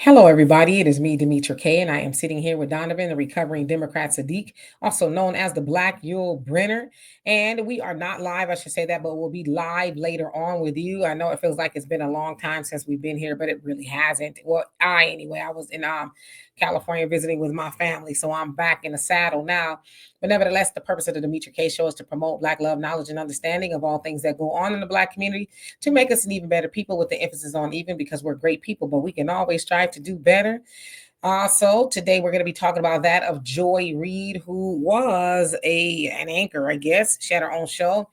Hello, everybody. It is me, Demetra Kaye, and I am sitting here with Donovan, the recovering Democrat Sadiq, also known as the Black Yule Brenner. And we are not live, I should say that, but we'll be live later on with you. I know it feels like it's been a long time since we've been here, but it really hasn't. Well, I was in California visiting with my family, so I'm back in the saddle now. But nevertheless, the purpose of the Demetra Kaye Show is to promote Black love, knowledge, and understanding of all things that go on in the Black community to make us an even better people, with the emphasis on even, because we're great people, but we can always strive to do better. So today we're going to be talking about that of Joy Reid, who was an anchor, I guess. She had her own show,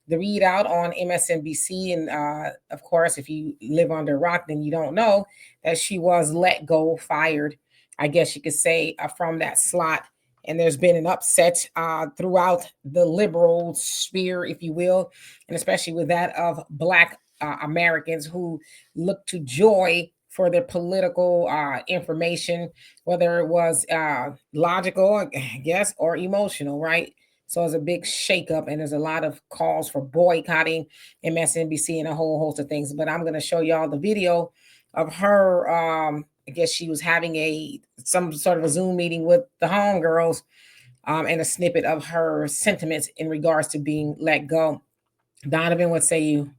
the ReidOut, on MSNBC. And of course, if you live under a rock, then you don't know that she was let go, fired, I guess you could say, from that slot. And there's been an upset throughout the liberal sphere, if you will, and especially with that of Black Americans who look to Joy for their political information, whether it was logical, I guess, or emotional, right? So it's a big shakeup, and there's a lot of calls for boycotting MSNBC and a whole host of things. But I'm going to show y'all the video of her. I guess she was having some sort of a Zoom meeting with the homegirls, and a snippet of her sentiments in regards to being let go. Donovan, what say you?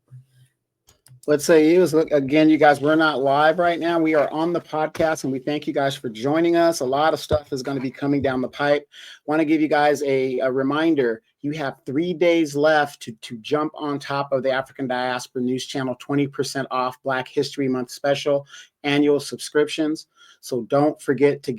Let's say again, you guys, we're not live right now. We are on the podcast, and we thank you guys for joining us. A lot of stuff is going to be coming down the pipe. Want to give you guys a reminder. You have 3 days left to jump on top of the African Diaspora News Channel 20% off Black History Month special annual subscriptions. So don't forget to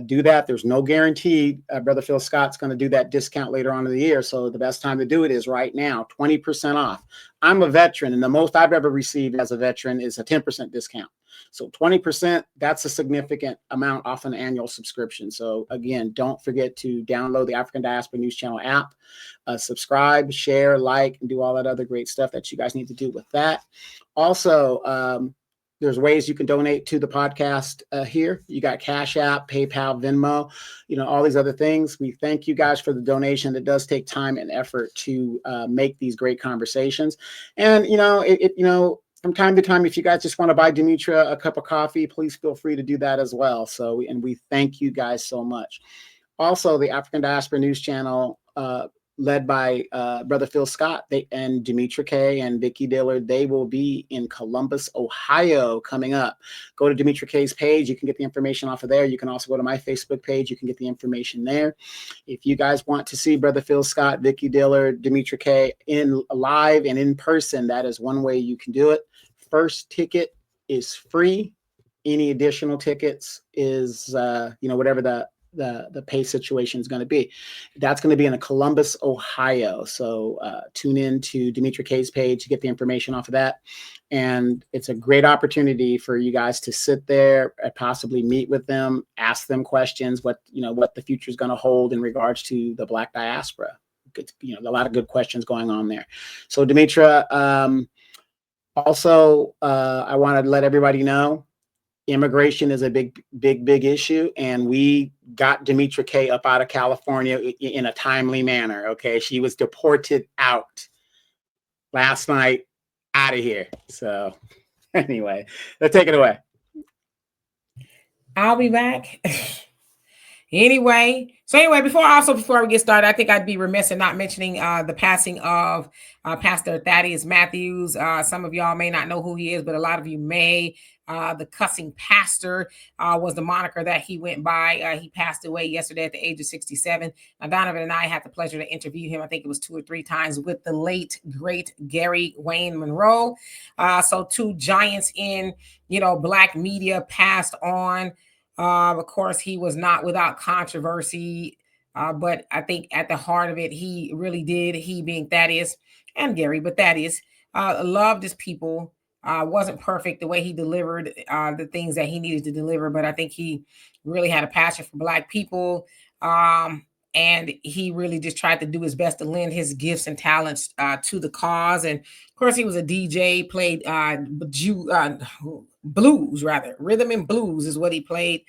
do that. There's no guarantee. Brother Phil Scott's going to do that discount later on in the year. So the best time to do it is right now, 20% off. I'm a veteran, and the most I've ever received as a veteran is a 10% discount. So 20%, that's a significant amount off an annual subscription. So again, don't forget to download the African Diaspora News Channel app, subscribe, share, like, and do all that other great stuff that you guys need to do with that. Also, there's ways you can donate to the podcast here. You got Cash App, PayPal, Venmo, all these other things. We thank you guys for the donation. It does take time and effort to make these great conversations. And, from time to time, if you guys just want to buy Demetra a cup of coffee, please feel free to do that as well. So, we thank you guys so much. Also, the African Diaspora News Channel, led by Brother Phil Scott and Demetra Kaye and Vicki Dillard, they will be in Columbus, Ohio coming up. Go to Demetra Kaye's page. You can get the information off of there. You can also go to my Facebook page. You can get the information there. If you guys want to see Brother Phil Scott, Vicki Dillard, Demetra Kaye in live and in person, that is one way you can do it. First ticket is free. Any additional tickets is, whatever the pay situation is going to be. That's going to be in Columbus, Ohio. So tune in to Demetra Kaye's page to get the information off of that. And it's a great opportunity for you guys to sit there and possibly meet with them, ask them questions, what the future is going to hold in regards to the Black diaspora. A lot of good questions going on there. So Demetra, also, I want to let everybody know immigration is a big issue, and we got Demetra Kaye up out of California in a timely manner. Okay, she was deported out last night, out of here. So anyway, let's take it away. I'll be back. Anyway, before we get started, I think I'd be remiss in not mentioning the passing of Pastor Thaddeus Matthews. Some of y'all may not know who he is, but a lot of you may. The Cussing pastor was the moniker that he went by. He passed away yesterday at the age of 67. Now, Donovan and I had the pleasure to interview him. I think it was 2 or 3 times with the late, great Gary Wayne Monroe. So 2 giants in, Black media passed on. Of course, he was not without controversy, but I think at the heart of it, he really did, he being Thaddeus and Gary, but Thaddeus loved his people, wasn't perfect the way he delivered the things that he needed to deliver, but I think he really had a passion for Black people, and he really just tried to do his best to lend his gifts and talents to the cause. And of course, he was a DJ, played blues, rhythm and blues is what he played,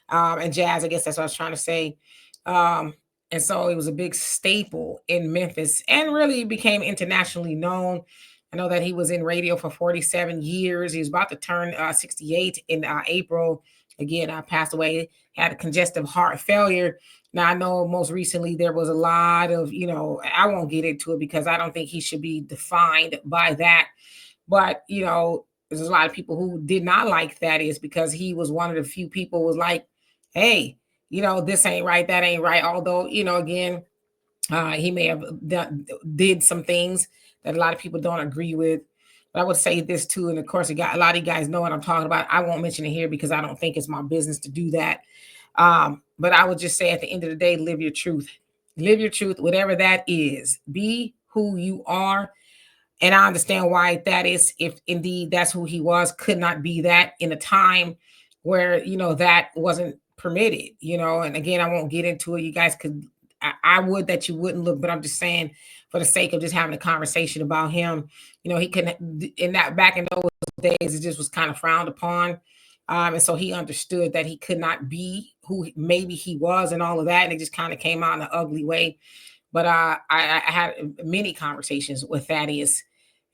and jazz, I guess that's what I was trying to say. And so it was a big staple in Memphis, and really became internationally known. I know that he was in radio for 47 years. He was about to turn 68 in April again, passed away, had a congestive heart failure. Now, I know most recently there was a lot of, I won't get into it because I don't think he should be defined by that. But, there's a lot of people who did not like Thaddeus because he was one of the few people who was like, hey, this ain't right, that ain't right. Although, again, he may have did some things that a lot of people don't agree with. But I would say this too, and of course, a lot of you guys know what I'm talking about. I won't mention it here because I don't think it's my business to do that. But I would just say at the end of the day, live your truth. Live your truth, whatever that is. Be who you are. And I understand why that is, if indeed that's who he was, could not be that in a time where, that wasn't permitted, and again, I won't get into it. You guys could, I would that you wouldn't look, but I'm just saying for the sake of just having a conversation about him, he couldn't, in that back in those days, it just was kind of frowned upon. And so he understood that he could not be who maybe he was and all of that. And it just kind of came out in an ugly way. But I had many conversations with Thaddeus.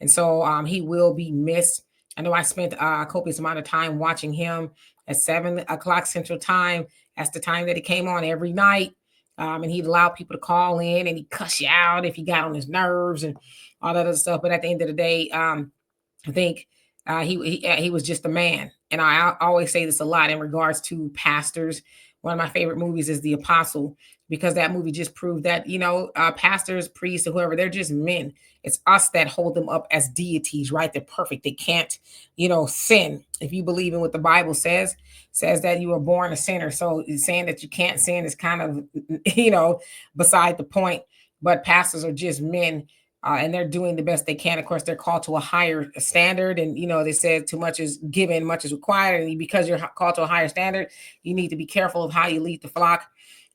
And so he will be missed. I know I spent a copious amount of time watching him at 7 o'clock Central Time. That's the time that he came on every night. And he'd allow people to call in and he'd cuss you out if he got on his nerves and all that other stuff. But at the end of the day, I think he was just a man. And I always say this a lot in regards to pastors. One of my favorite movies is The Apostle, because that movie just proved that, pastors, priests, or whoever, they're just men. It's us that hold them up as deities, right? They're perfect. They can't, sin. If you believe in what the Bible says that you were born a sinner. So saying that you can't sin is kind of, beside the point. But pastors are just men. And they're doing the best they can. Of course, they're called to a higher standard. And, they said too much is given, much is required. And because you're called to a higher standard, you need to be careful of how you lead the flock.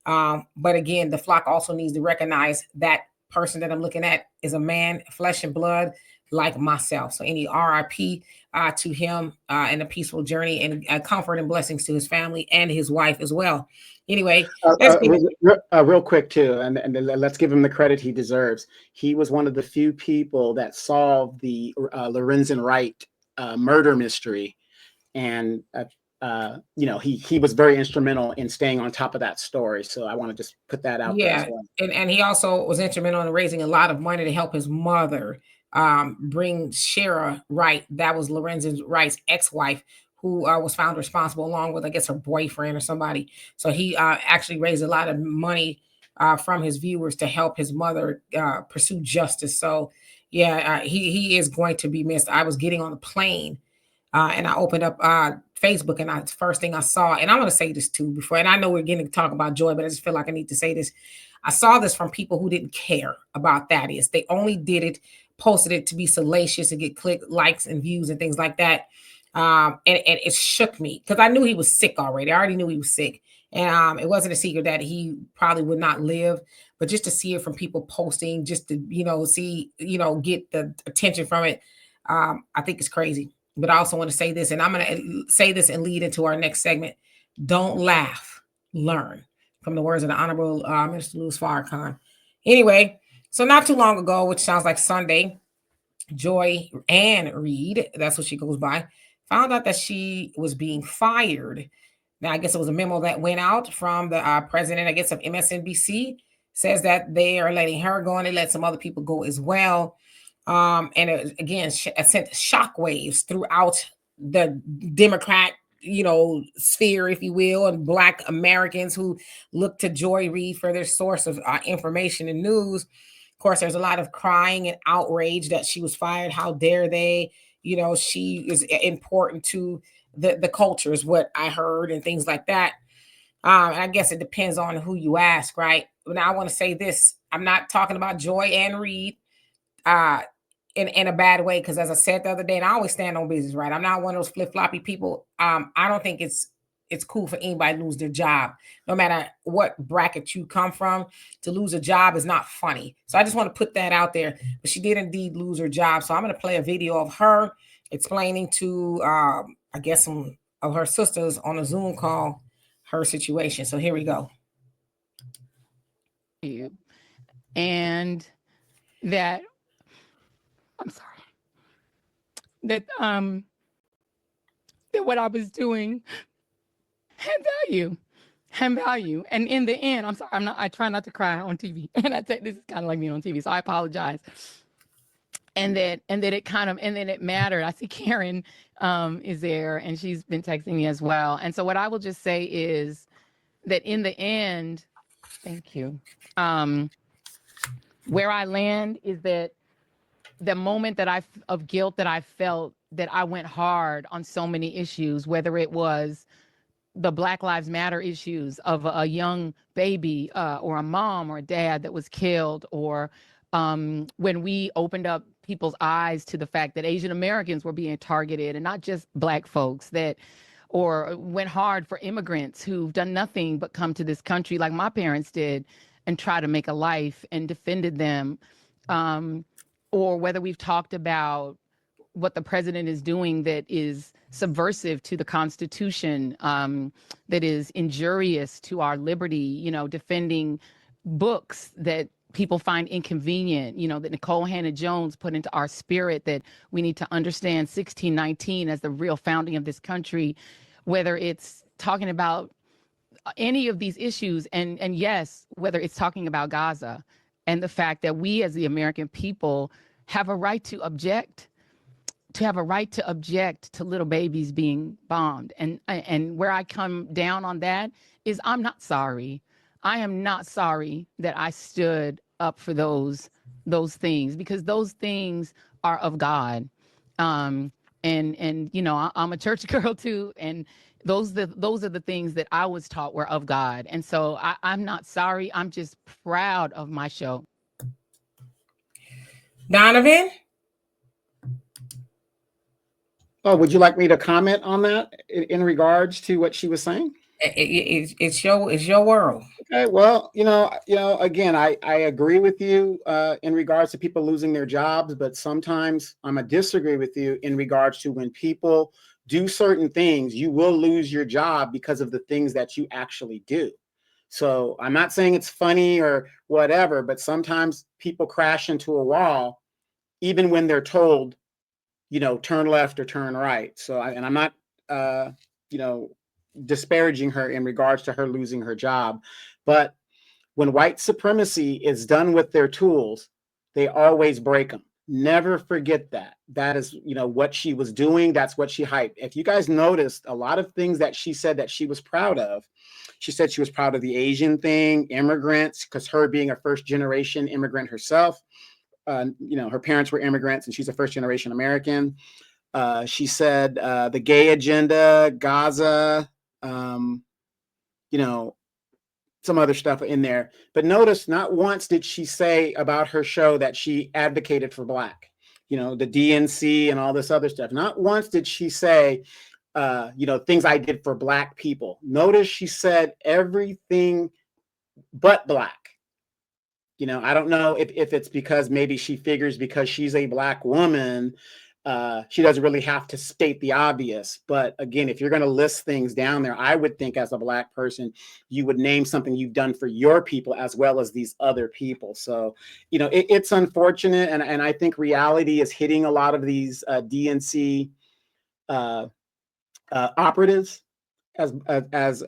But again, the flock also needs to recognize that person that I'm looking at is a man, flesh and blood, like myself. So any RIP to him and a peaceful journey and comfort and blessings to his family and his wife as well. Anyway, real quick too, and let's give him the credit he deserves. He was one of the few people that solved the Lorenzen Wright murder mystery, and he was very instrumental in staying on top of that story. So I want to just put that out there as well. And he also was instrumental in raising a lot of money to help his mother bring Shara Wright. That was Lorenzen Wright's ex-wife, who was found responsible along with, I guess, her boyfriend or somebody. So he actually raised a lot of money from his viewers to help his mother pursue justice. So he is going to be missed. I was getting on a plane and I opened up Facebook, and first thing I saw, and I want to say this too before, and I know we're getting to talk about joy, but I just feel like I need to say this. I saw this from people who didn't care about Thaddeus. They only did it, posted it to be salacious and get likes and views and things like that. And it shook me because I knew he was sick already. I already knew he was sick. And it wasn't a secret that he probably would not live, but just to see it from people posting, just to, see, get the attention from it, I think it's crazy. But I also want to say this, and I'm going to say this and lead into our next segment. Don't laugh, learn, from the words of the Honorable Minister Louis Farrakhan. Anyway, so not too long ago, which sounds like Sunday, Joy Ann Reid, that's what she goes by, found out that she was being fired. Now, I guess it was a memo that went out from the president, I guess, of MSNBC, says that they are letting her go and they let some other people go as well. And it, again, sent shockwaves throughout the Democrat, sphere, if you will, and Black Americans who look to Joy Reid for their source of information and news. Of course, there's a lot of crying and outrage that she was fired. How dare they? She is important to the culture, is what I heard, and things like that. And I guess it depends on who you ask, right? But now I want to say this: I'm not talking about Joy Ann Reid in a bad way, because as I said the other day, and I always stand on business, right? I'm not one of those flip-floppy people. I don't think it's cool for anybody to lose their job, no matter what bracket you come from. To lose a job is not funny. So I just want to put that out there. But she did indeed lose her job. So I'm going to play a video of her explaining to, I guess, some of her sisters on a Zoom call her situation. So here we go. And that, I'm sorry, that what I was doing and value. And in the end, I'm sorry, I try not to cry on TV. And this is kind of like me on TV, so I apologize. And then it mattered. I see Karen is there, and she's been texting me as well. And so what I will just say is that in the end, thank you. Where I land is that the moment of guilt that I felt, that I went hard on so many issues, whether it was the Black Lives Matter issues of a young baby or a mom or a dad that was killed, or when we opened up people's eyes to the fact that Asian Americans were being targeted and not just Black folks, or went hard for immigrants who've done nothing but come to this country like my parents did and try to make a life and defended them, or whether we've talked about what the president is doing that is subversive to the Constitution, that is injurious to our liberty, defending books that people find inconvenient, that Nicole Hannah-Jones put into our spirit, that we need to understand 1619 as the real founding of this country, whether it's talking about any of these issues, and yes, whether it's talking about Gaza and the fact that we as the American people have a right to object, to little babies being bombed. And where I come down on that is I'm not sorry. I am not sorry that I stood up for those things, because those things are of God. And I'm a church girl too, and those are the things that I was taught were of God. And so I'm not sorry. I'm just proud of my show. Donovan? Oh, would you like me to comment on that in regards to what she was saying? It's your world. Okay, well, again, I agree with you in regards to people losing their jobs, but sometimes I'm a disagree with you in regards to when people do certain things, you will lose your job because of the things that you actually do. So I'm not saying it's funny or whatever, but sometimes people crash into a wall, even when they're told, turn left or turn right. So, and I'm not, disparaging her in regards to her losing her job. But when white supremacy is done with their tools, they always break them. Never forget that. That is, what she was doing. That's what she hyped. If you guys noticed, a lot of things that she said that she was proud of, she said she was proud of the Asian thing, immigrants, because her being a first generation immigrant herself, her parents were immigrants and she's a first generation American. She said the gay agenda, Gaza, some other stuff in there. But notice not once did she say about her show that she advocated for Black, the DNC and all this other stuff. Not once did she say, things I did for Black people. Notice she said everything but Black. I don't know if it's because maybe she figures because she's a Black woman, she doesn't really have to state the obvious. But again, if you're going to list things down there, I would think as a Black person, you would name something you've done for your people as well as these other people. So, it's unfortunate. And I think reality is hitting a lot of these DNC operatives, as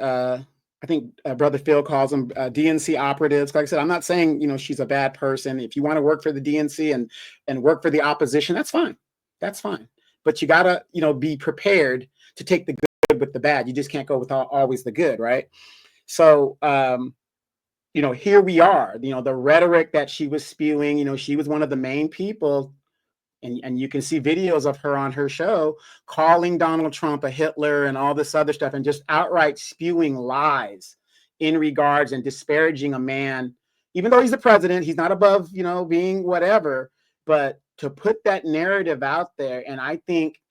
I think Brother Phil calls them DNC operatives. Like I said, I'm not saying, she's a bad person. If you want to work for the DNC and work for the opposition, that's fine. That's fine. But you got to, be prepared to take the good with the bad. You just can't go with always the good, right? So, here we are, the rhetoric that she was spewing, she was one of the main people. And you can see videos of her on her show calling Donald Trump a Hitler and all this other stuff and just outright spewing lies in regards and disparaging a man, even though he's the president, he's not above, being whatever, but to put that narrative out there. And I think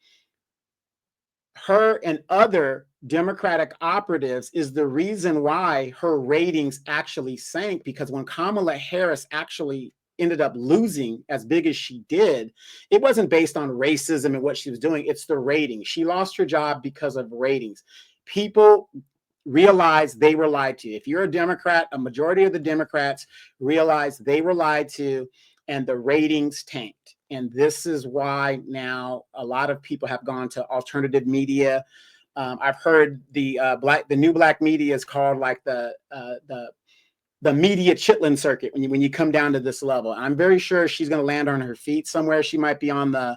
her and other Democratic operatives is the reason why her ratings actually sank, because when Kamala Harris actually ended up losing as big as she did, it wasn't based on racism and what she was doing. It's the ratings. She lost her job because of ratings. People realized they were lied to. If you're a Democrat, a majority of the Democrats realized they were lied to, and the ratings tanked. And this is why now a lot of people have gone to alternative media. I've heard the new black media is called like the media chitlin circuit when you come down to this level. I'm very sure she's going to land on her feet somewhere. She might be on the,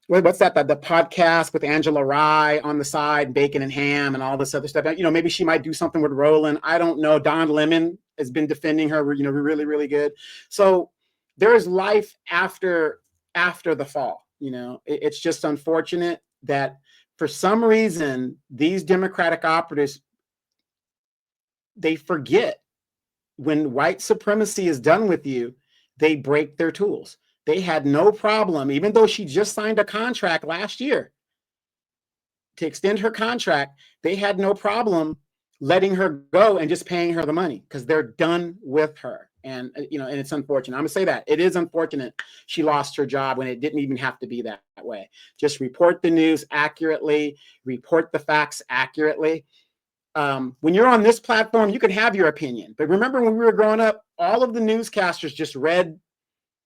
what's that? The podcast with Angela Rye on the side, bacon and ham and all this other stuff. Maybe she might do something with Roland. I don't know. Don Lemon has been defending her, really, really good. So there is life after the fall. It's just unfortunate that for some reason, these Democratic operatives, they forget when white supremacy is done with you, they break their tools. They had no problem, even though she just signed a contract last year to extend her contract, they had no problem letting her go and just paying her the money because they're done with her. And, and it's unfortunate. I'm gonna say that it is unfortunate she lost her job when it didn't even have to be that way. Just report the news accurately, report the facts accurately. When you're on this platform, you can have your opinion. But remember when we were growing up, all of the newscasters just read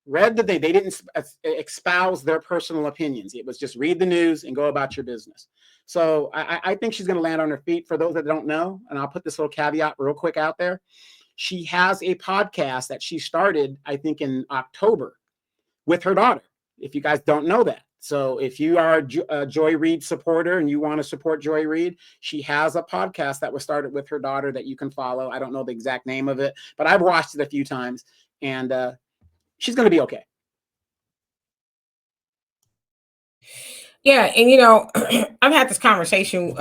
they didn't espouse their personal opinions. It was just read the news and go about your business. So I think she's going to land on her feet. For those that don't know, and I'll put this little caveat real quick out there. She has a podcast that she started, I think, in October with her daughter, if you guys don't know that. So if you are a Joy Reid supporter and you want to support Joy Reid, she has a podcast that was started with her daughter that you can follow. I don't know the exact name of it, but I've watched it a few times, and she's going to be okay. Yeah. And, I've had this conversation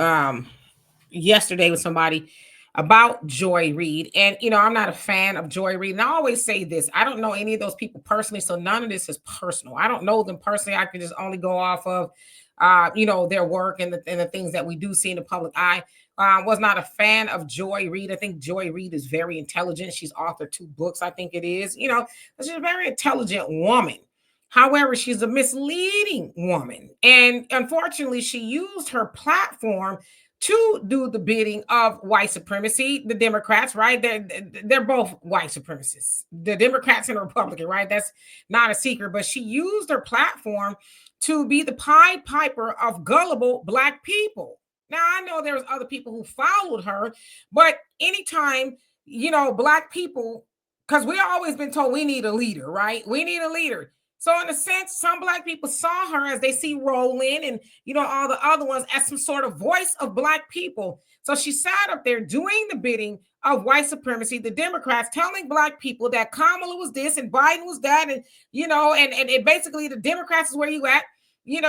yesterday with somebody about Joy Reid. And, I'm not a fan of Joy Reid. And I always say this, I don't know any of those people personally. So none of this is personal. I don't know them personally. I can just only go off of, their work and the things that we do see in the public eye. Was not a fan of Joy Reid. I think Joy Reid is very intelligent. She's authored 2 books, I think it is. She's a very intelligent woman. However, she's a misleading woman. And unfortunately, she used her platform to do the bidding of white supremacy, the Democrats, right? They're both white supremacists, the Democrats and the Republican, right? That's not a secret, but she used her platform to be the Pied Piper of gullible Black people. Now, I know there's other people who followed her, but anytime, Black people, because we've always been told we need a leader, right? We need a leader. So in a sense, some Black people saw her as they see Roland and, all the other ones as some sort of voice of Black people. So she sat up there doing the bidding of white supremacy, the Democrats telling Black people that Kamala was this and Biden was that. And, and basically the Democrats is where you at.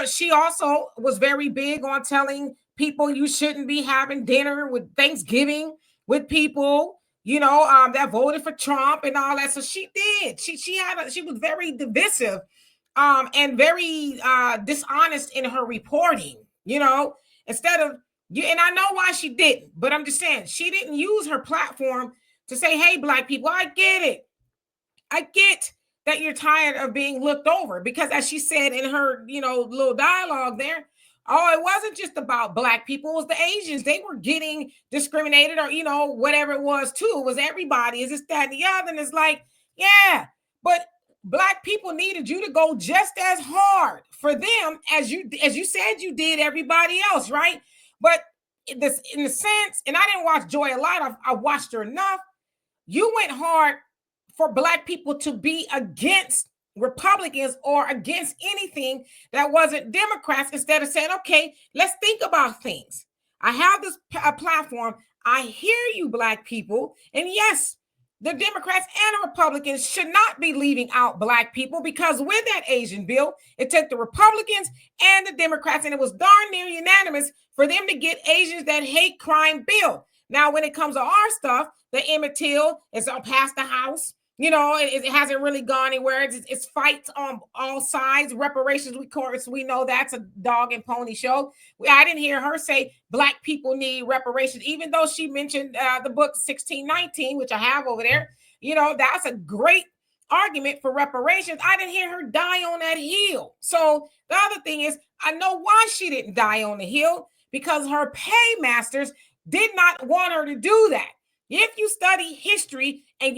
She also was very big on telling people you shouldn't be having dinner with Thanksgiving with people, that voted for Trump and all that. So she did. She was very divisive, and very dishonest in her reporting. Instead of and I know why she didn't, but I'm just saying she didn't use her platform to say, "Hey, Black people, I get it. I get that you're tired of being looked over," because as she said in her, little dialogue there. Oh, it wasn't just about Black people. It was the Asians. They were getting discriminated or, whatever it was too. It was everybody. Is this, that, and the other? And it's like, yeah, but Black people needed you to go just as hard for them as you said you did everybody else, right? But in the sense, and I didn't watch Joy a lot. I watched her enough. You went hard for Black people to be against Republicans or against anything that wasn't Democrats, instead of saying, okay, let's think about things. I have this platform. I hear you, Black people. And yes, the Democrats and the Republicans should not be leaving out Black people, because with that Asian bill, it took the Republicans and the Democrats, and it was darn near unanimous for them to get Asians that hate crime bill. Now, when it comes to our stuff, the Emmett Till is past the House. It hasn't really gone anywhere. It's fights on all sides. Reparations, we know that's a dog and pony show. I didn't hear her say Black people need reparations, even though she mentioned the book 1619, which I have over there. That's a great argument for reparations. I didn't hear her die on that hill. So the other thing is, I know why she didn't die on the hill, because her paymasters did not want her to do that. If you study history and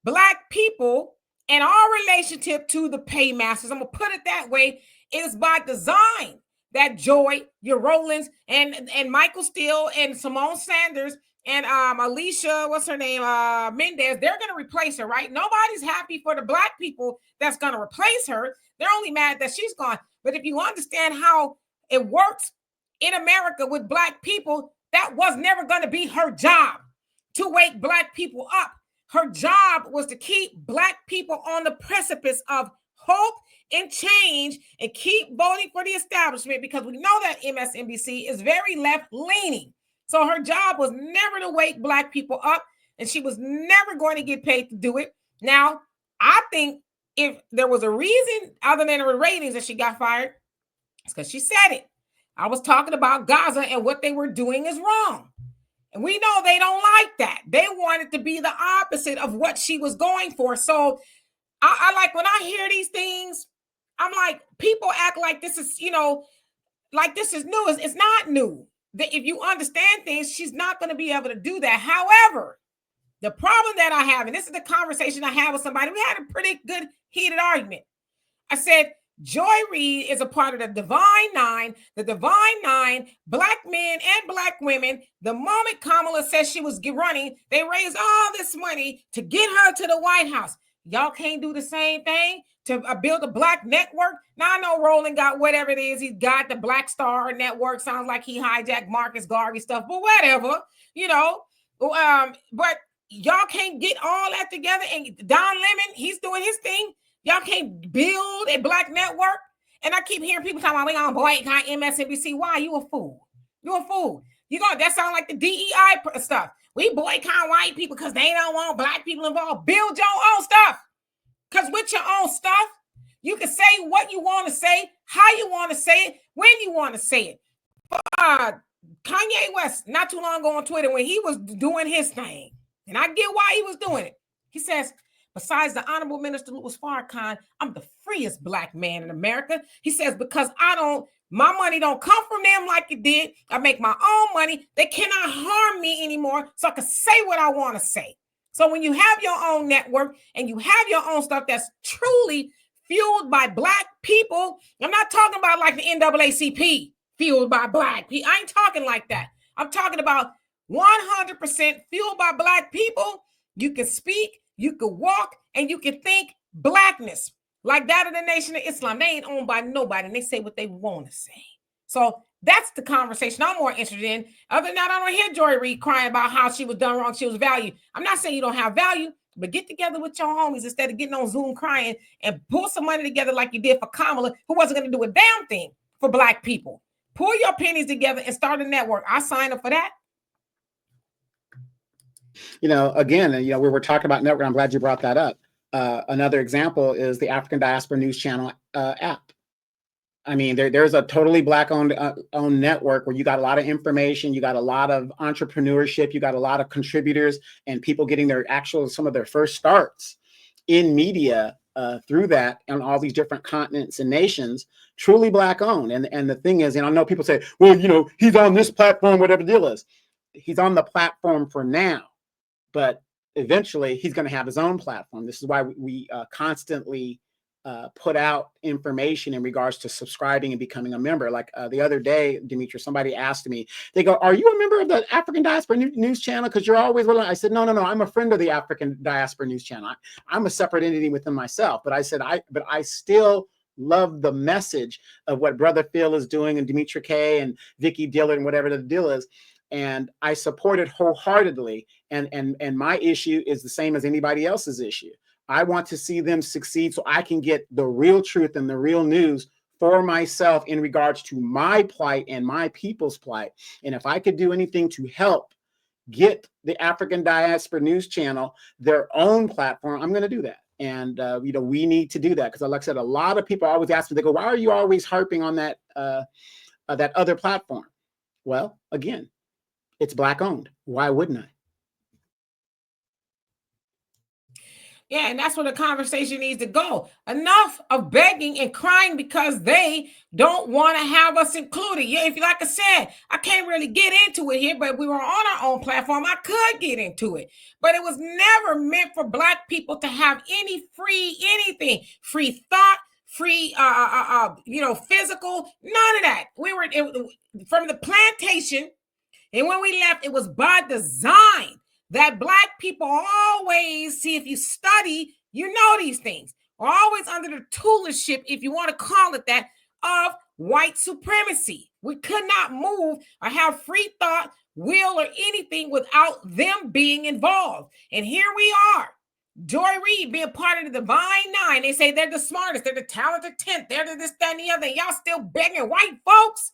Black people and our relationship to the paymasters, I'm going to put it that way, is by design. that Joy, your Rowlands, and Michael Steele and Simone Sanders and Alicia, what's her name, Mendez, they're going to replace her, right? Nobody's happy for the Black people that's going to replace her. They're only mad that she's gone. But if you understand how it works in America with Black people, that was never going to be her job to wake Black people up. Her job was to keep Black people on the precipice of hope and change and keep voting for the establishment, because we know that MSNBC is very left-leaning. So her job was never to wake Black people up, and she was never going to get paid to do it. Now, I think if there was a reason other than her ratings that she got fired, it's because she said it. I was talking about Gaza, and what they were doing is wrong. And we know they don't like that. They wanted to be the opposite of what she was going for. So I like, when I hear these things, I'm like, people act like this is, like this is new. It's not new. If you understand things, she's not going to be able to do that. However, the problem that I have, and this is the conversation I had with somebody, we had a pretty good heated argument. I said, Joy Reid is a part of the Divine Nine. The Divine Nine, Black men and Black women, the moment Kamala said she was running, they raised all this money to get her to the White House. Y'all can't do the same thing to build a Black network. Now, I know Roland got whatever it is. He's got the Black Star Network. Sounds like he hijacked Marcus Garvey stuff, but whatever, but y'all can't get all that together. And Don Lemon, he's doing his thing. Y'all can't build a Black network. And I keep hearing people talking about, we gonna boycott MSNBC. Why? You a fool. You a fool. That sound like the DEI stuff. We boycott white people because they don't want Black people involved. Build your own stuff. Because with your own stuff, you can say what you want to say, how you want to say it, when you want to say it. Kanye West, not too long ago on Twitter, when he was doing his thing, and I get why he was doing it. He says, besides the Honorable Minister Louis Farrakhan, I'm the freest Black man in America. He says, because my money don't come from them like it did. I make my own money. They cannot harm me anymore, so I can say what I want to say. So when you have your own network and you have your own stuff that's truly fueled by Black people, I'm not talking about like the NAACP fueled by Black people. I ain't talking like that. I'm talking about 100% fueled by Black people. You can speak, you can walk, and you can think Blackness like that of the Nation of Islam. They ain't owned by nobody, and they say what they want to say. So that's the conversation I'm more interested in. Other than that, I don't hear Joy Reid crying about how she was done wrong, she was valued. I'm not saying you don't have value, but get together with your homies instead of getting on Zoom crying, and pull some money together like you did for Kamala, who wasn't going to do a damn thing for Black people. Pull your pennies together and start a network. I sign up for that. Again, we were talking about network. I'm glad you brought that up. Another example is the African Diaspora News Channel app. I mean, there's a totally Black-owned network where you got a lot of information, you got a lot of entrepreneurship, you got a lot of contributors and people getting some of their first starts in media through that on all these different continents and nations, truly Black-owned. And the thing is, I know people say, well, he's on this platform, whatever the deal is. He's on the platform for now, but eventually he's going to have his own platform. This is why we constantly put out information in regards to subscribing and becoming a member. Like the other day, Demetra, somebody asked me, they go, are you a member of the African Diaspora News Channel? Because you're always willing. I said, no, I'm a friend of the African Diaspora News Channel. I'm a separate entity within myself. But I said, I still love the message of what Brother Phil is doing and Demetra Kaye and Vicky Dillard and whatever the deal is. And I support it wholeheartedly. And my issue is the same as anybody else's issue. I want to see them succeed so I can get the real truth and the real news for myself in regards to my plight and my people's plight. And if I could do anything to help get the African Diaspora News Channel their own platform, I'm going to do that. And, we need to do that because, like I said, a lot of people always ask me, they go, why are you always harping on that other platform? Well, again, it's Black owned. Why wouldn't I? Yeah, and that's where the conversation needs to go. Enough of begging and crying because they don't want to have us included. Yeah, like I said, I can't really get into it here, but if we were on our own platform, I could get into it. But it was never meant for Black people to have any free anything, free thought, free, physical, none of that. We were from the plantation. And when we left, it was by design that Black people always, see, if you study, you know these things, are always under the tutorship, if you want to call it that, of white supremacy. We could not move or have free thought, will, or anything without them being involved. And here we are. Joy Reid being part of the Divine Nine. They say they're the smartest, they're the talented 10th, they're the this, that, and the other. Y'all still begging white folks?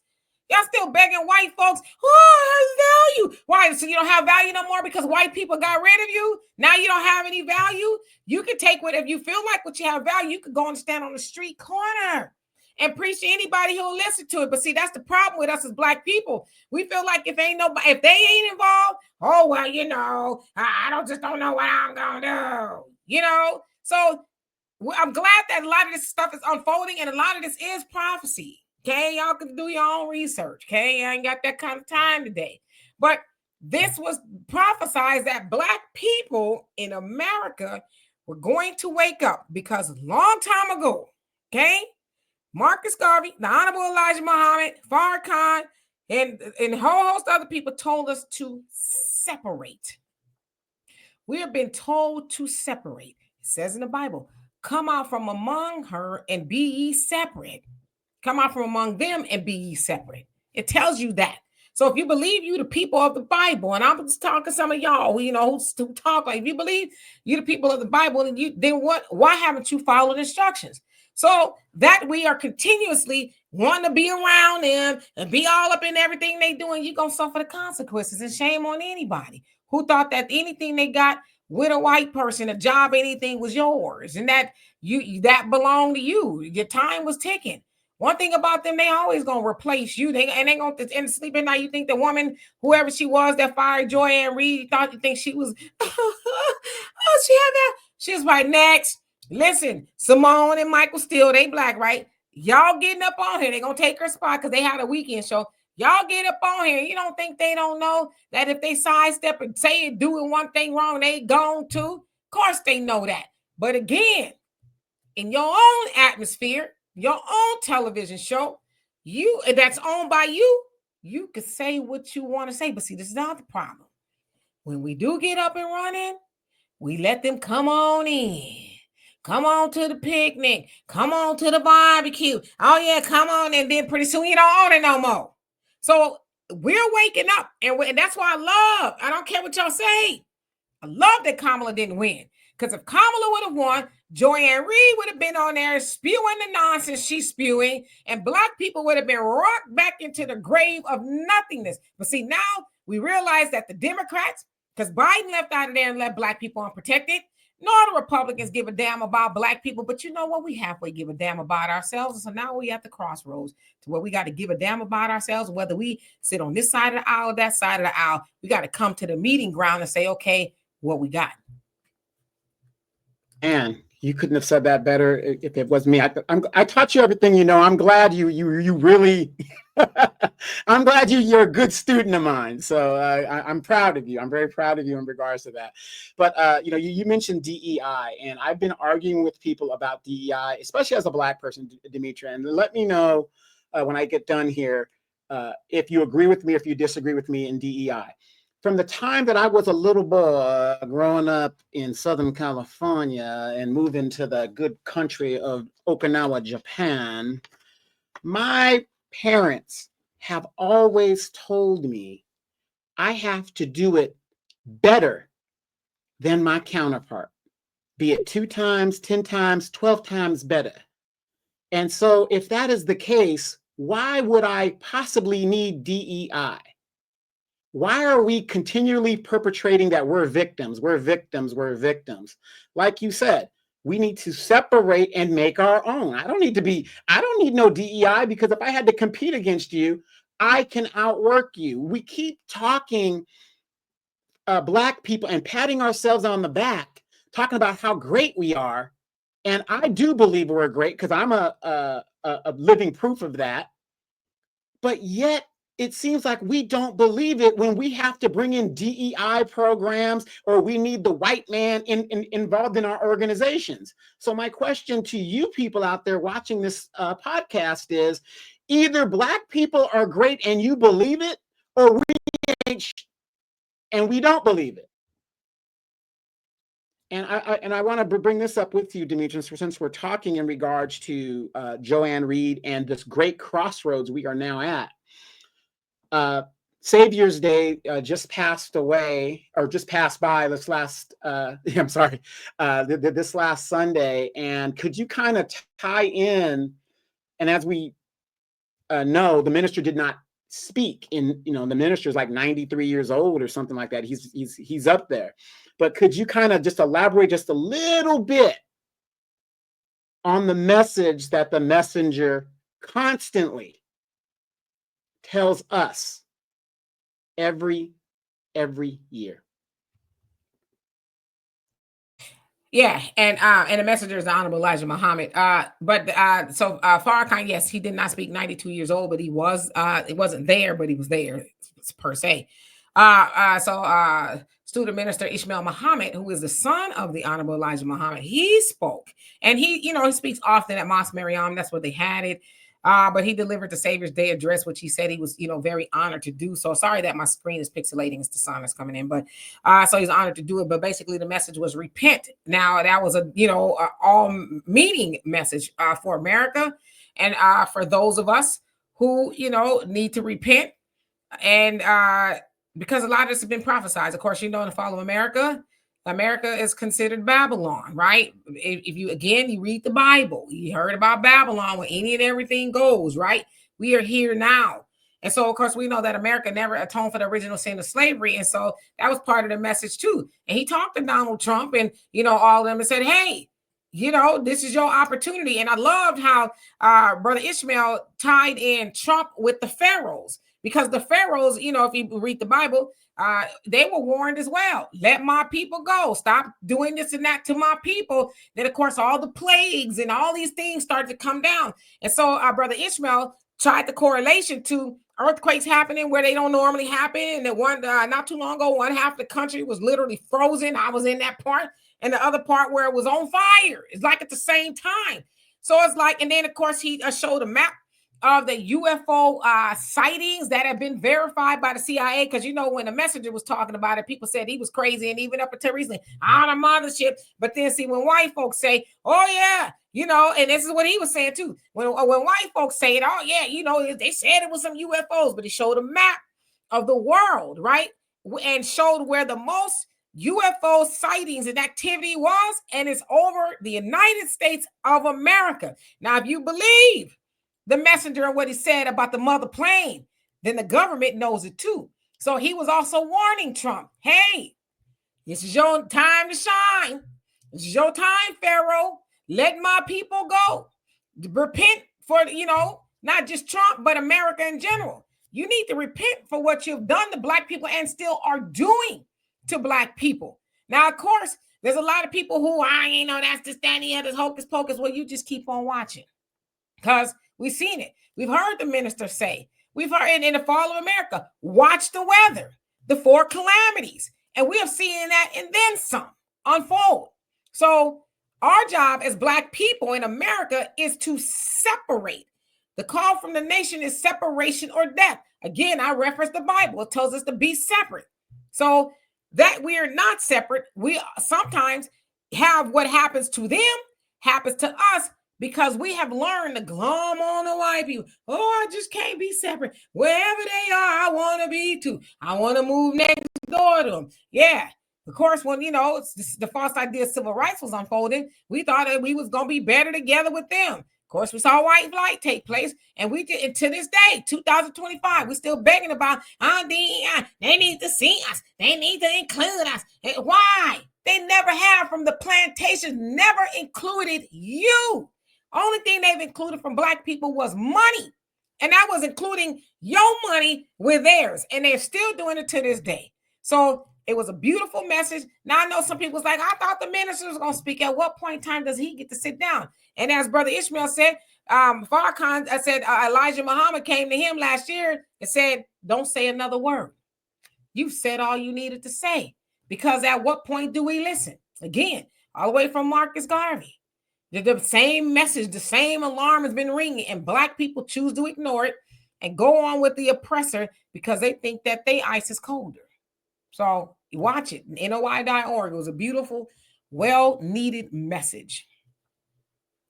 Y'all still begging white folks, oh, value. Why? So you don't have value no more because white people got rid of you? Now you don't have any value? You can take what, if you feel like what you have value, you could go and stand on the street corner and preach to anybody who will listen to it. But see, that's the problem with us as Black people. We feel like if they ain't involved, oh, well, I don't know what I'm going to do, So I'm glad that a lot of this stuff is unfolding and a lot of this is prophecy. Okay, y'all can do your own research. Okay, I ain't got that kind of time today. But this was prophesied that Black people in America were going to wake up because a long time ago, okay, Marcus Garvey, the Honorable Elijah Muhammad, Farrakhan, and a whole host of other people told us to separate. We have been told to separate. It says in the Bible, come out from among her and be ye separate. Come out from among them and be ye separate. It tells you that. So if you believe you the people of the Bible, and I'm just talking to some of y'all who talk like, if you believe you the people of the Bible, then what? Why haven't you followed instructions? So that we are continuously wanting to be around them and be all up in everything they do, and you're going to suffer the consequences. And shame on anybody who thought that anything they got with a white person, a job, anything was yours, and that that belonged to you. Your time was ticking. One thing about them, they always gonna replace you. They gonna end sleep at night. You think the woman, whoever she was, that fired Joy and Reid, you think she was, oh, she had that. She was right next. Listen, Simone and Michael Steele, they Black, right? Y'all getting up on here. They gonna take her spot because they had a weekend show. Y'all get up on here. You don't think they don't know that if they sidestep and say it, doing one thing wrong, they gone too? Of course they know that. But again, in your own atmosphere, your own television show, that's owned by you can say what you want to say. But see, this is not the problem. When we do get up and running, we let them come on in. Come on to the picnic. Come on to the barbecue. Oh, yeah, come on. And then pretty soon you don't own it no more. So we're waking up. And that's why I don't care what y'all say. I love that Kamala didn't win. Because if Kamala would have won, Joy-Ann Reid would have been on there spewing the nonsense she's spewing, and Black people would have been rocked back into the grave of nothingness. But see, now we realize that the Democrats, because Biden left out of there and left Black people unprotected, nor the Republicans give a damn about Black people. But you know what? We halfway give a damn about ourselves. And so now we at the crossroads to where we got to give a damn about ourselves, whether we sit on this side of the aisle, that side of the aisle. We got to come to the meeting ground and say, okay, what we got. And you couldn't have said that better if it was me. I taught you everything you know. I'm glad you really, I'm glad you're a good student of mine. So I'm proud of you. I'm very proud of you in regards to that. But, you mentioned DEI, and I've been arguing with people about DEI, especially as a Black person, Demetra. And let me know when I get done here if you agree with me, if you disagree with me in DEI. From the time that I was a little boy growing up in Southern California and moving to the good country of Okinawa, Japan, my parents have always told me I have to do it better than my counterpart, be it 2 times, 10 times, 12 times better. And so if that is the case, why would I possibly need DEI? Why are we continually perpetrating that we're victims? We're victims. We're victims. Like you said, we need to separate and make our own. I don't need no DEI, because if I had to compete against you, I can outwork you. We keep talking Black people and patting ourselves on the back, talking about how great we are. And I do believe we're great because I'm a living proof of that. But yet it seems like we don't believe it when we have to bring in DEI programs or we need the white man involved in our organizations. So my question to you people out there watching this podcast is, either Black people are great and you believe it, or we ain't and we don't believe it. And I want to bring this up with you, Demetra, since we're talking in regards to Joanne Reid and this great crossroads we are now at. Savior's Day just passed away, or just passed by this last, I'm sorry, this last Sunday. And could you kind of tie in, and as we know, the minister did not speak in, the minister is like 93 years old or something like that. He's up there. But could you kind of just elaborate just a little bit on the message that the messenger constantly tells us every year? Yeah, and the messenger is the Honorable Elijah Muhammad. So Farrakhan, yes, he did not speak 92 years old, but he was it wasn't there, but he was there per se. Student Minister Ishmael Muhammad, who is the son of the Honorable Elijah Muhammad, he spoke, and he speaks often at Mosque Mariam. That's where they had it. But he delivered the Savior's Day address, which he said he was, very honored to do. So sorry that my screen is pixelating. It's the sun that's coming in, but so he's honored to do it. But basically, the message was repent. Now that was a all meaning message for America, and for those of us who need to repent, and because a lot of this has been prophesied. Of course, in the fall of America. America is considered Babylon, right? If you read the Bible, you heard about Babylon, where any and everything goes, right? We are here now. And so, of course, we know that America never atoned for the original sin of slavery. And so that was part of the message too. And he talked to Donald Trump and, all of them, and said, hey, this is your opportunity. And I loved how Brother Ishmael tied in Trump with the pharaohs, because the pharaohs, if you read the Bible, they were warned as well. Let my people go. Stop doing this and that to my people. Then, of course, all the plagues and all these things started to come down. And so Brother Ishmael tried the correlation to earthquakes happening where they don't normally happen. And that one, not too long ago, one half of the country was literally frozen. I was in that part. And the other part where it was on fire. It's like at the same time. So it's like, and then, of course, he showed a map of the UFO sightings that have been verified by the CIA. Because, when the messenger was talking about it, people said he was crazy. And even up until recently, on a mothership. But then see, when white folks say, oh, yeah, and this is what he was saying, too. When white folks say it, oh, yeah, they said it was some UFOs. But he showed a map of the world, right? And showed where the most UFO sightings and activity was. And it's over the United States of America. Now, if you believe the messenger and what he said about the mother plane, then the government knows it too. So he was also warning Trump, hey, this is your time to shine. This is your time, Pharaoh. Let my people go. Repent for, not just Trump, but America in general. You need to repent for what you've done to Black people and still are doing to Black people. Now, of course, there's a lot of people who, that's the standing of this hocus pocus. Well, you just keep on watching, because we've seen it. We've heard the minister say, we've heard in the fall of America, watch the weather, the 4 calamities. And we have seen that and then some unfold. So our job as Black people in America is to separate. The call from the nation is separation or death. Again, I reference the Bible. It tells us to be separate. So that we are not separate. We sometimes have what happens to them happens to us, because we have learned to glom on the white people. Oh, I just can't be separate. Wherever they are, I want to be too. I want to move next door to them. Yeah. Of course, when, the false idea of civil rights was unfolding, we thought that we was going to be better together with them. Of course, we saw white flight take place, and we did, and to this day, 2025, we're still begging about, they need to see us. They need to include us. And why? They never have. From the plantations, never included you. Only thing they've included from Black people was money. And that was including your money with theirs. And they're still doing it to this day. So it was a beautiful message. Now I know some people was like, I thought the minister was going to speak. At what point in time does he get to sit down? And as Brother Ishmael said, Farrakhan, I said Elijah Muhammad came to him last year and said, "Don't say another word. You've said all you needed to say." Because at what point do we listen? Again, all the way from Marcus Garvey. The same message, the same alarm has been ringing, and Black people choose to ignore it and go on with the oppressor because they think that they ice is colder. So you watch it. NOI.org. It was a beautiful, well-needed message.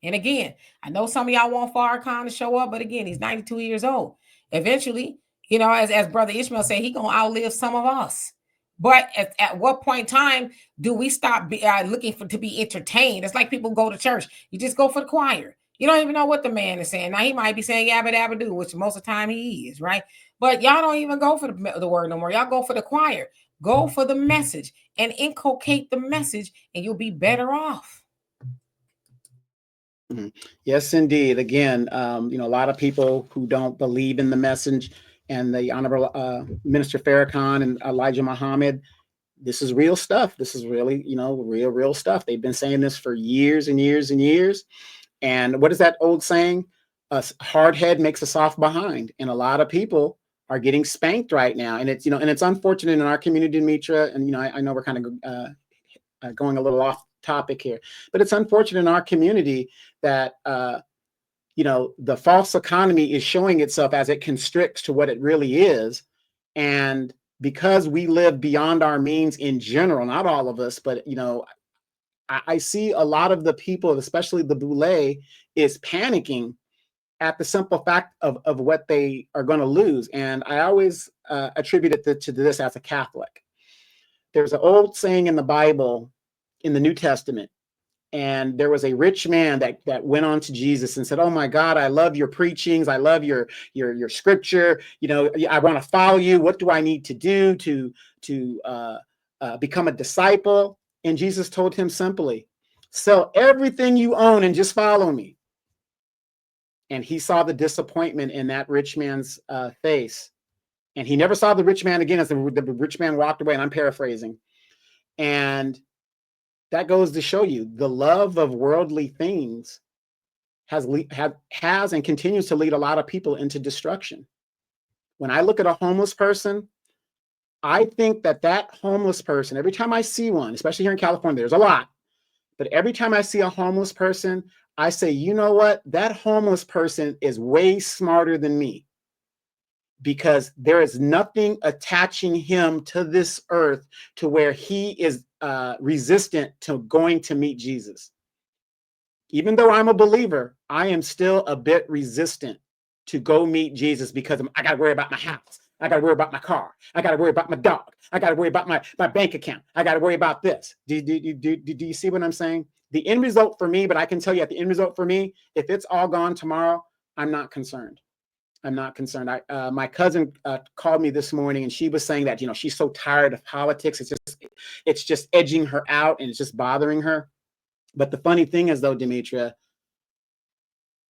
And again, I know some of y'all want Farrakhan to show up, but again, he's 92 years old. Eventually, as Brother Ishmael said, he's going to outlive some of us. But at what point in time do we stop looking to be entertained? It's like people go to church. You just go for the choir. You don't even know what the man is saying. Now, he might be saying yabba dabba do, which most of the time he is, right? But y'all don't even go for the word no more. Y'all go for the choir. Go for the message and inculcate the message, and you'll be better off. Yes, indeed. Again, a lot of people who don't believe in the message, and the Honorable Minister Farrakhan and Elijah Muhammad, this is real stuff. This is really, real stuff. They've been saying this for years and years and years. And what is that old saying? A hard head makes a soft behind. And a lot of people are getting spanked right now. And it's, and it's unfortunate in our community, Demetra. And, I know we're kind of going a little off topic here, but it's unfortunate in our community that, the false economy is showing itself as it constricts to what it really is. And because we live beyond our means in general, not all of us, but, I see a lot of the people, especially the boule, is panicking at the simple fact of what they are going to lose. And I always attribute it to this as a Catholic. There's an old saying in the Bible, in the New Testament, and there was a rich man that went on to Jesus and said, "Oh my God, I love your preachings. I love your scripture. I want to follow you. What do I need to do to become a disciple?" And Jesus told him simply, "Sell everything you own and just follow me." And he saw the disappointment in that rich man's face. And he never saw the rich man again as the rich man walked away. And I'm paraphrasing. And that goes to show you the love of worldly things has and continues to lead a lot of people into destruction. When I look at a homeless person, I think that homeless person, every time I see one, especially here in California, there's a lot, but every time I see a homeless person, I say, you know what? That homeless person is way smarter than me, because there is nothing attaching him to this earth to where he is resistant to going to meet Jesus. Even though I'm a believer, I am still a bit resistant to go meet Jesus because I got to worry about my house. I got to worry about my car. I got to worry about my dog. I got to worry about my bank account. I got to worry about this. Do you see what I'm saying? The end result for me, but I can tell you at the end result for me, if it's all gone tomorrow, I'm not concerned. I'm not concerned. My cousin called me this morning, and she was saying that, she's so tired of politics. It's just edging her out, and it's just bothering her. But the funny thing is, though, Demetra,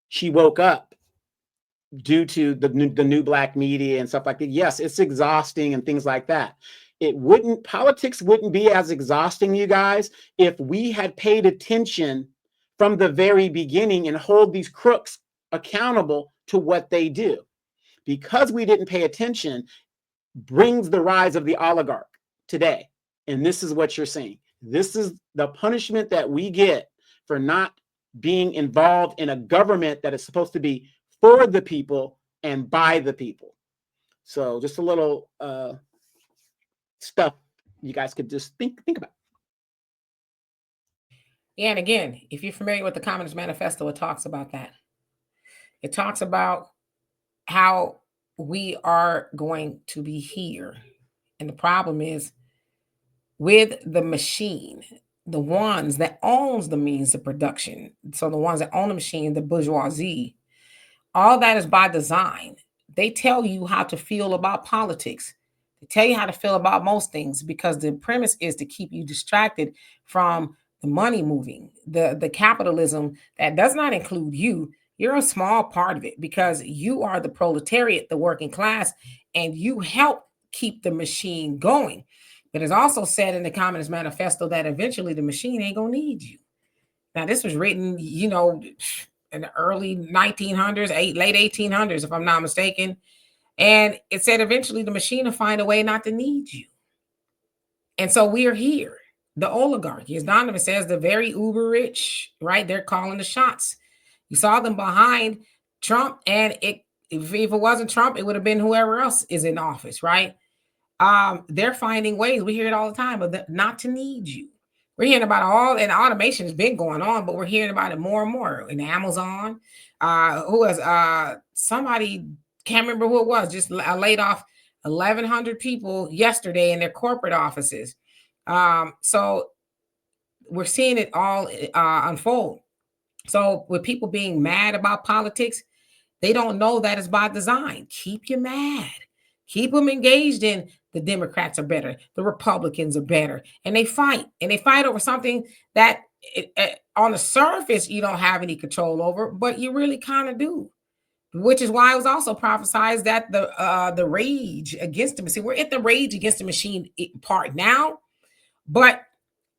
she woke up due to the new black media and stuff like that. Yes, it's exhausting and things like that. Politics wouldn't be as exhausting, you guys, if we had paid attention from the very beginning and hold these crooks accountable to what they do. Because we didn't pay attention brings the rise of the oligarch today. And this is what you're seeing. This is the punishment that we get for not being involved in a government that is supposed to be for the people and by the people. So just a little stuff you guys could just think about. Yeah, and again, if you're familiar with the Communist Manifesto, it talks about that. It talks about how we are going to be here. And the problem is with the machine, the ones that owns the means of production. So the ones that own the machine, the bourgeoisie, all that is by design. They tell you how to feel about politics. They tell you how to feel about most things, because the premise is to keep you distracted from the money moving, the capitalism that does not include you. You're a small part of it because you are the proletariat, the working class, and you help keep the machine going. But it's also said in the Communist Manifesto that eventually the machine ain't going to need you. Now, this was written, in the early 1900s, late 1800s, if I'm not mistaken. And it said eventually the machine will find a way not to need you. And so we are here. The oligarchy, as Donovan says, the very uber rich, right? They're calling the shots. You saw them behind Trump, and if it wasn't Trump, it would have been whoever else is in office, right? They're finding ways. We hear it all the time, but not to need you. We're hearing about and automation has been going on, but we're hearing about it more and more in Amazon. Who has somebody, can't remember who it was, just laid off 1,100 people yesterday in their corporate offices. So we're seeing it all unfold. So with people being mad about politics, they don't know that it's by design. Keep you mad. Keep them engaged in the Democrats are better, the Republicans are better, and they fight over something that on the surface you don't have any control over, but you really kind of do. Which is why it was also prophesized that the rage against the machine. We're at the rage against the machine part now, but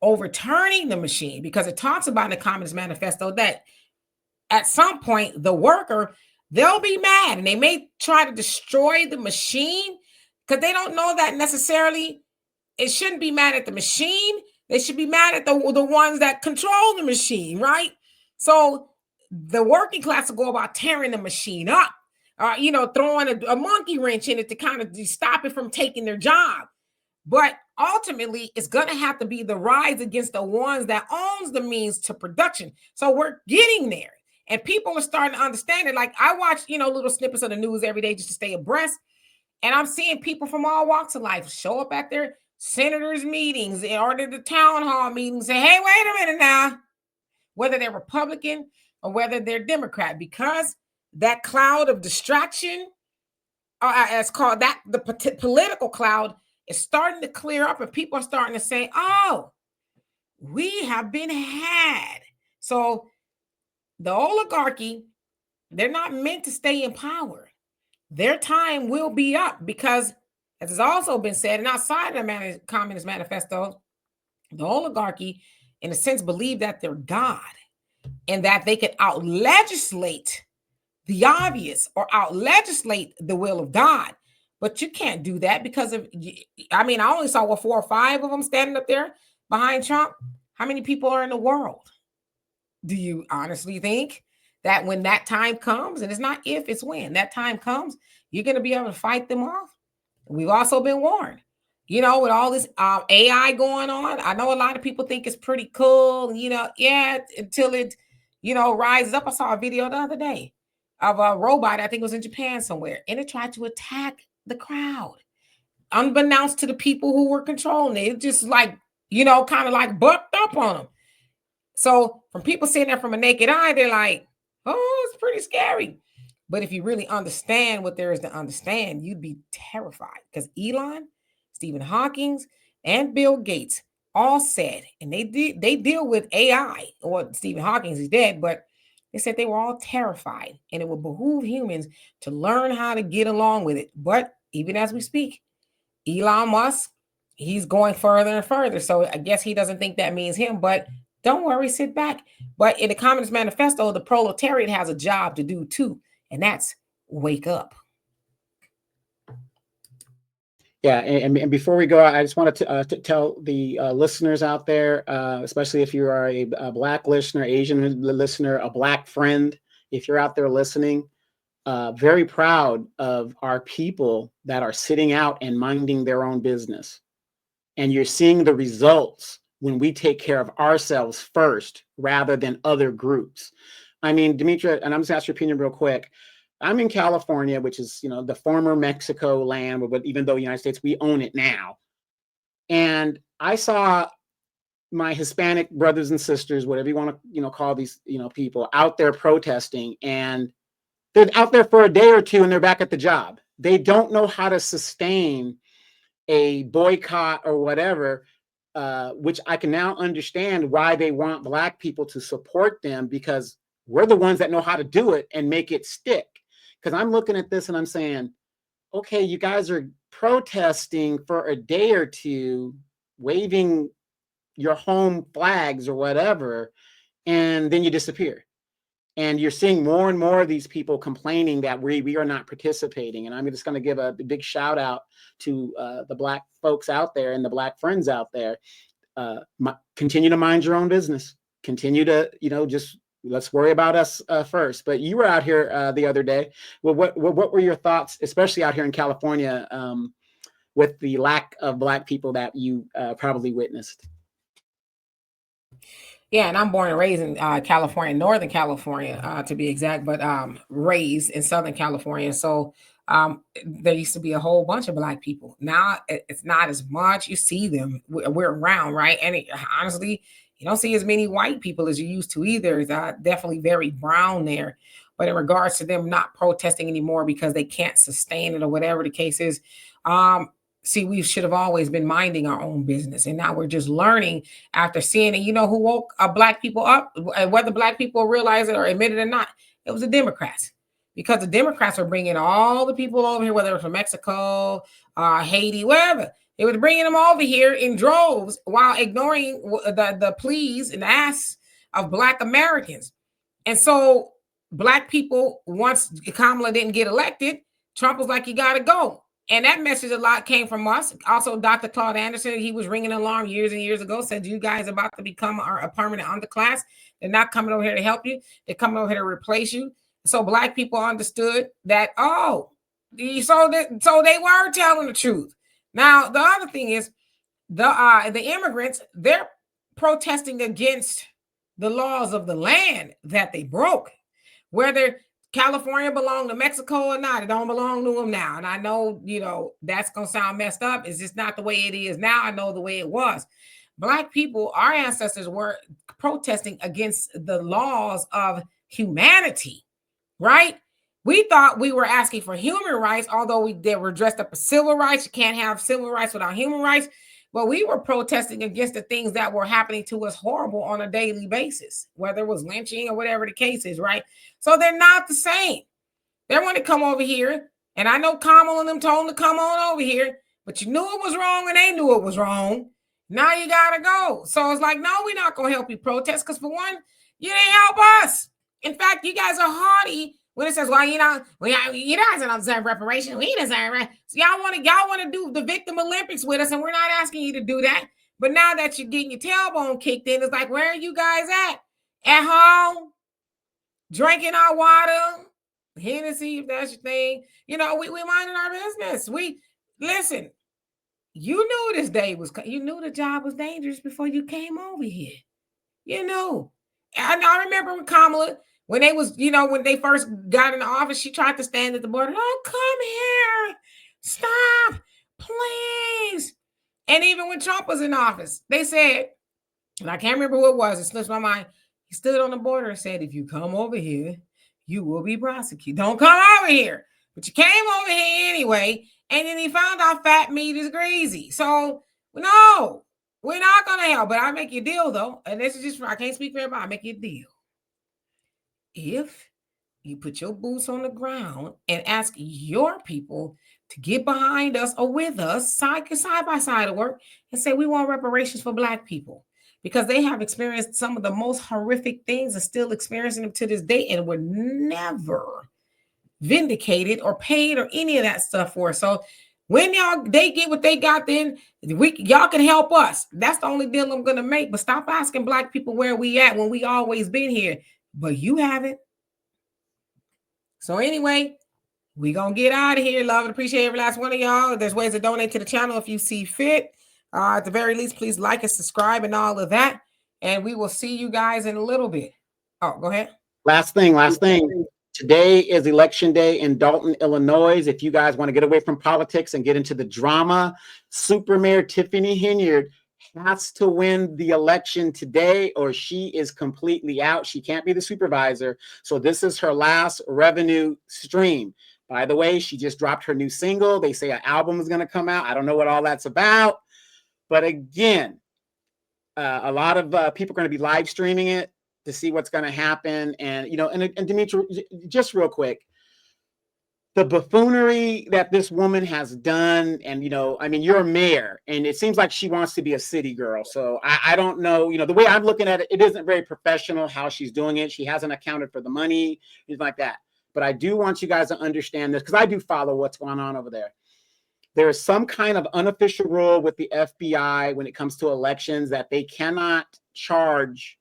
overturning the machine, because it talks about in the Communist Manifesto that at some point the worker, they'll be mad and they may try to destroy the machine, because they don't know that necessarily it shouldn't be mad at the machine. They should be mad at the ones that control the machine, right? So the working class will go about tearing the machine up, throwing a monkey wrench in it to kind of stop it from taking their job. But ultimately, it's going to have to be the rise against the ones that owns the means to production. So we're getting there. And people are starting to understand it. Like I watch, little snippets of the news every day just to stay abreast. And I'm seeing people from all walks of life show up at their senators' meetings or the town hall meetings, say, hey, wait a minute now, whether they're Republican or whether they're Democrat, because that cloud of distraction, it's called that, the political cloud, is starting to clear up, and people are starting to say, oh, we have been had. So the oligarchy, they're not meant to stay in power. Their time will be up, because, as has also been said, and outside of the Communist Manifesto, the oligarchy, in a sense, believe that they're God and that they can out-legislate the obvious or out-legislate the will of God. But you can't do that because I only saw 4 or 5 of them standing up there behind Trump. How many people are in the world? Do you honestly think that when that time comes, and it's not if, it's when that time comes, you're going to be able to fight them off? We've also been warned, with all this AI going on. I know a lot of people think it's pretty cool, until it, rises up. I saw a video the other day of a robot, I think it was in Japan somewhere, and it tried to attack the crowd, unbeknownst to the people who were controlling it. It just kind of like bucked up on them. So from people seeing that from a naked eye, they're like, oh, it's pretty scary. But if you really understand what there is to understand, you'd be terrified, because Elon, Stephen Hawking, and Bill Gates all said, and they deal with AI, or Stephen Hawking is dead, but they said they were all terrified, and it would behoove humans to learn how to get along with it. But even as we speak, Elon Musk, he's going further and further. So I guess he doesn't think that means him, but don't worry, sit back. But in the Communist Manifesto, the proletariat has a job to do too, and that's wake up. Yeah, and before we go, I just wanted to tell the listeners out there, especially if you are a Black listener, Asian listener, a Black friend, if you're out there listening, very proud of our people that are sitting out and minding their own business. And you're seeing the results when we take care of ourselves first rather than other groups. I mean, Demetra, and I'm just asking your opinion real quick. I'm in California, which is, the former Mexico land, but even though the United States, we own it now. And I saw my Hispanic brothers and sisters, whatever you want to, call these, people, out there protesting, and they're out there for a day or two and they're back at the job. They don't know how to sustain a boycott or whatever, which I can now understand why they want Black people to support them, because we're the ones that know how to do it and make it stick. Because I'm looking at this and I'm saying, okay, you guys are protesting for a day or two, waving your home flags or whatever, and then you disappear. And you're seeing more and more of these people complaining that we are not participating. And I'm just going to give a big shout out to the Black folks out there and the Black friends out there. Continue to mind your own business. Continue to, just let's worry about us first. But you were out here the other day. Well, what were your thoughts, especially out here in California, with the lack of Black people that you probably witnessed? Yeah, and I'm born and raised in California, Northern California, to be exact, but raised in Southern California. So there used to be a whole bunch of Black people. Now it's not as much. You see them. We're around, right? And honestly, you don't see as many white people as you used to either. It's definitely very brown there. But in regards to them not protesting anymore because they can't sustain it or whatever the case is, see, we should have always been minding our own business. And now we're just learning after seeing it. You know who woke Black people up, whether Black people realize it or admit it or not? It was the Democrats. Because the Democrats were bringing all the people over here, whether it was from Mexico, Haiti, wherever. They were bringing them over here in droves while ignoring the pleas and asks of Black Americans. And so Black people, once Kamala didn't get elected, Trump was like, you got to go. And that message a lot came from us. Also, Dr. Claude Anderson, he was ringing an alarm years and years ago, said, you guys are about to become a permanent underclass. They're not coming over here to help you. They're coming over here to replace you. So Black people understood that, so they were telling the truth. Now, the other thing is the immigrants, they're protesting against the laws of the land that they broke. Whether California belonged to Mexico or not, it don't belong to them now. And I know, that's going to sound messed up. It's just not the way it is now. I know the way it was. Black people, our ancestors were protesting against the laws of humanity, right? We thought we were asking for human rights, although they were dressed up as civil rights. You can't have civil rights without human rights. But we were protesting against the things that were happening to us horrible on a daily basis, whether it was lynching or whatever the case is, right? So they're not the same. They want to come over here. And I know Kamala and them told them to come on over here, but you knew it was wrong and they knew it was wrong. Now you got to go. So it's like, no, we're not going to help you protest because for one, you didn't help us. In fact, you guys are haughty when it says, well, you guys don't deserve reparation. We deserve it. So y'all want to do the victim Olympics with us, and we're not asking you to do that. But now that you're getting your tailbone kicked in, it's like, where are you guys at? At home, drinking our water, Hennessy, if that's your thing. We minding our business. Listen. You knew this day you knew the job was dangerous before you came over here. You knew. And I remember when Kamala, when they first got in the office, she tried to stand at the border. Oh, come here. Stop, please. And even when Trump was in office, they said, and I can't remember what it was, it slips my mind. He stood on the border and said, if you come over here, you will be prosecuted. Don't come over here. But you came over here anyway. And then he found out fat meat is greasy. So, no, we're not going to help. But I make you a deal, though. And this is just, I can't speak for everybody. I make you a deal. If you put your boots on the ground and ask your people to get behind us or with us, side by side to work, and say, we want reparations for Black people. Because they have experienced some of the most horrific things and still experiencing them to this day and were never vindicated or paid or any of that stuff for. So when they get what they got, then y'all can help us. That's the only deal I'm gonna make. But stop asking Black people where we at when we always been here. But you haven't. So anyway, we gonna get out of here. Love and appreciate every last one of y'all. There's ways to donate to the channel if you see fit. At the very least, please like and subscribe and all of that. And we will see you guys in a little bit. Oh, go ahead. Last thing. Today is election day in Dalton, Illinois. If you guys want to get away from politics and get into the drama, Super Mayor Tiffany Henyard has to win the election today or she is completely out. She can't be the supervisor. So this is her last revenue stream. By the way, she just dropped her new single. They say an album is going to come out. I don't know what all that's about. But again, a lot of people are going to be live streaming it to see what's going to happen. And, and Demetra, just real quick, the buffoonery that this woman has done, and I mean, you're a mayor, and it seems like she wants to be a city girl. So I don't know, the way I'm looking at it, it isn't very professional how she's doing it. She hasn't accounted for the money, things like that. But I do want you guys to understand this, because I do follow what's going on over there. There is some kind of unofficial rule with the FBI when it comes to elections that they cannot charge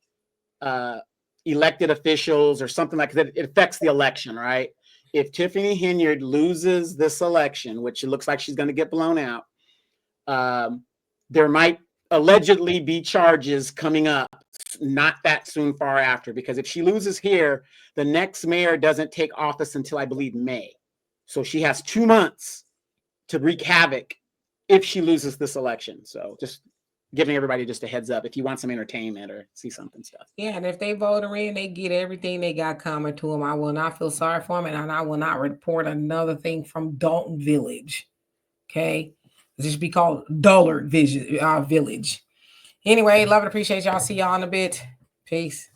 elected officials or something like that. It affects the election, right? If Tiffany Henyard loses this election, which it looks like she's going to get blown out, there might allegedly be charges coming up not that soon far after, because if she loses here, the next mayor doesn't take office until, I believe, May. So she has 2 months to wreak havoc if she loses this election. So just giving everybody just a heads up if you want some entertainment or see something stuff. Yeah, and if they vote her in, they get everything they got coming to them. I will not feel sorry for them, and I will not report another thing from Dalton Village. Okay, this should be called Dullard Village. Anyway, love and appreciate y'all. See y'all in a bit. Peace.